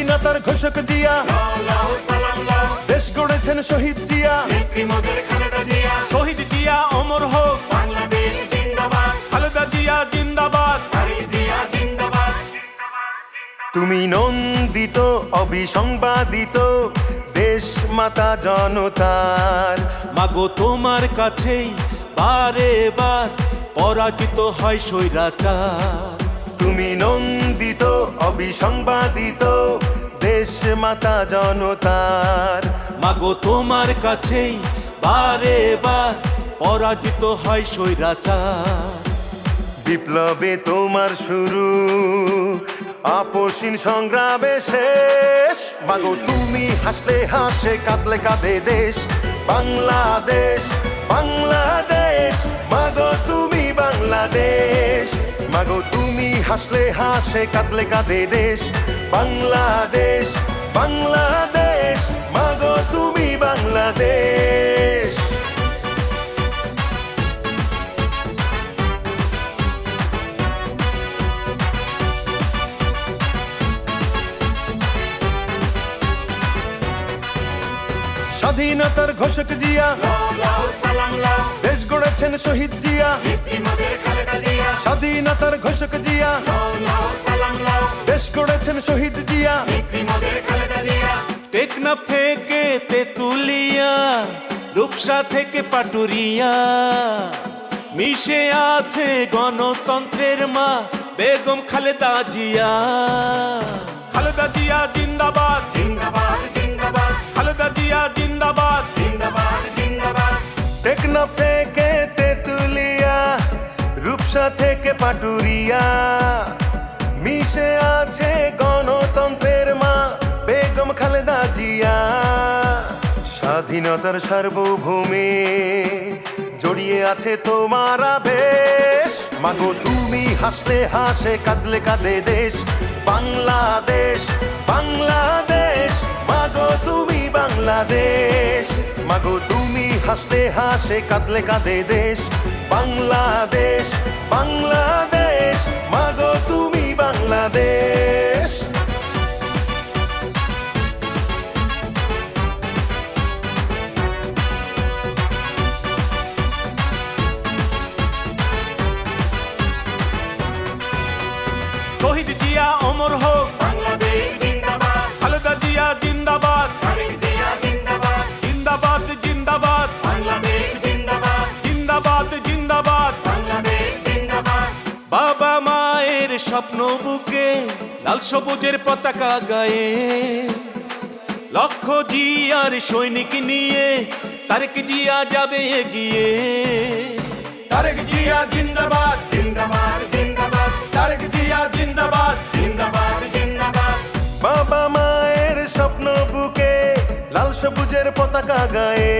স্বাধীনতার ঘোষক জিয়া, দেশ গড়েছেন শহীদ জিয়া, শহীদ জিয়া অমর হোক, বাংলাদেশ জিন্দাবাদ, খালেদা জিয়া জিন্দাবাদ। তারেক জিয়া জিন্দাবাদ। তুমি নন্দিত অবিসংবাদিত দেশ মাতা জনতার। মাগো তোমার কাছেই বারে বার পরাজিত হয় স্বৈরাচার। তুমি নন্দিত অবিসংবাদিত দেশ মাতা জনতার। মাগো তোমার কাছেই বারে বার পরাজিত হয় স্বৈরাচার। বিপ্লবে তোমার শুরু, আপসীন সংগ্রামে শেষ। মাগো তুমি হাসলে হাসে, কাঁদলে কাঁদে দেশ বাংলাদেশ, বাংলাদেশ। মাগো তুমি বাংলাদেশ, মাগো তুমি হাসলে হাসে, কাঁদলে কাঁদে দেশ বাংলাদেশ, বাংলাদেশ। মাগো তুমি বাংলাদেশ। স্বাধীনতার ঘোষক জিয়া, লাও সালাম লাও, দেশ গড়েছেন শহীদ জিয়া। নেত্রীমোদের খালেদা জিয়া। স্বাধীনতার ঘোষক জিয়া, লাও সালাম লাও, দেশ গড়েছেন শহীদ জিয়া। নেত্রীমোদের খালেদা জিয়া। টেকনাফ থেকে তেতুলিয়া, রূপসা থেকে পাটুরিয়া, মিশে আছে গণতন্ত্রের মা বেগম খালেদা জিয়া। খালেদা জিয়া জিন্দাবাদ, জিন্দাবাদ জিন্দাবাদ, খালেদা জিয়া জিন্দাবাদ। জিন্দাবাদ জিন্দাবাদ। টেকনাফ থেকে তেতুলিয়া, রূপসা থেকে পাটুরিয়া, মিশে আছে গণতন্ত্রের মা বেগম খালেদা জিয়া। স্বাধীনতার সার্বভৌমে জড়িয়ে আছে তোমার আবেশ। মাগো তুমি হাসলে হাসে, কাঁদলে কাঁদে দেশ বাংলাদেশ, বাংলাদেশ। মাগো তুমি বাংলাদেশ, মাগো তুমি হাসলে হাসে, কাঁদলে কাঁদে দেশ বাংলাদেশ, বাংলাদেশ। মাগো তুমি বাংলাদেশ। শহীদ জিয়া অমর হোক, বাংলাদেশ জিন্দাবাদ, খালেদা জিয়া জিন্দাবাদ। তারেক জিয়া জিন্দাবাদ, জিন্দাবাদ জিন্দাবাদ, বাংলাদেশ জিন্দাবাদ, জিন্দাবাদ জিন্দাবাদ। বাংলাদেশ জিন্দাবাদ। বাবা মায়ের স্বপ্ন বুকে লাল সবুজের পতাকা গায়ে, লক্ষ জিয়ার সৈনিক নিয়ে তারেক জিয়া যাবে এগিয়ে। তারেক জিয়া জিন্দাবাদ, জিন্দাবাদ জিন্দাবাদ, তারেক জিয়া জিন্দাবাদ। জিন্দাবাদ জিন্দাবাদ। বাবা মায়ের স্বপ্ন বুকে লাল সবুজের পতাকা গায়ে,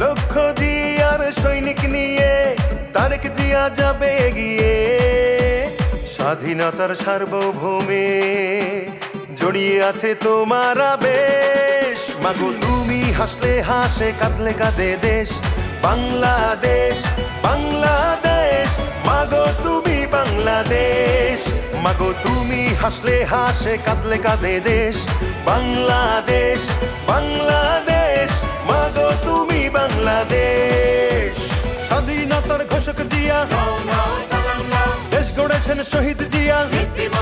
লক্ষ জিয়ার সৈনিক নিয়ে তারেক জিয়া যাবে এগিয়ে। স্বাধীনতার সার্বভৌমে জড়িয়ে আছে তোমার আবেশ। মাগো তুমি হাসলে হাসে, কাঁদলে কাঁদে দেশ বাংলাদেশ, বাংলাদেশ। মাগো তুমি বাংলাদেশ, মাগো তুমি হাসলে হাসে, কাঁদলে কাঁদে দেশ বাংলাদেশ, বাংলাদেশ। মাগো তুমি বাংলাদেশ। স্বাধীনতার ঘোষক জিয়া, লাও সালাম লাও, দেশ গড়েছেন শহীদ জিয়া। নেত্রীমোদের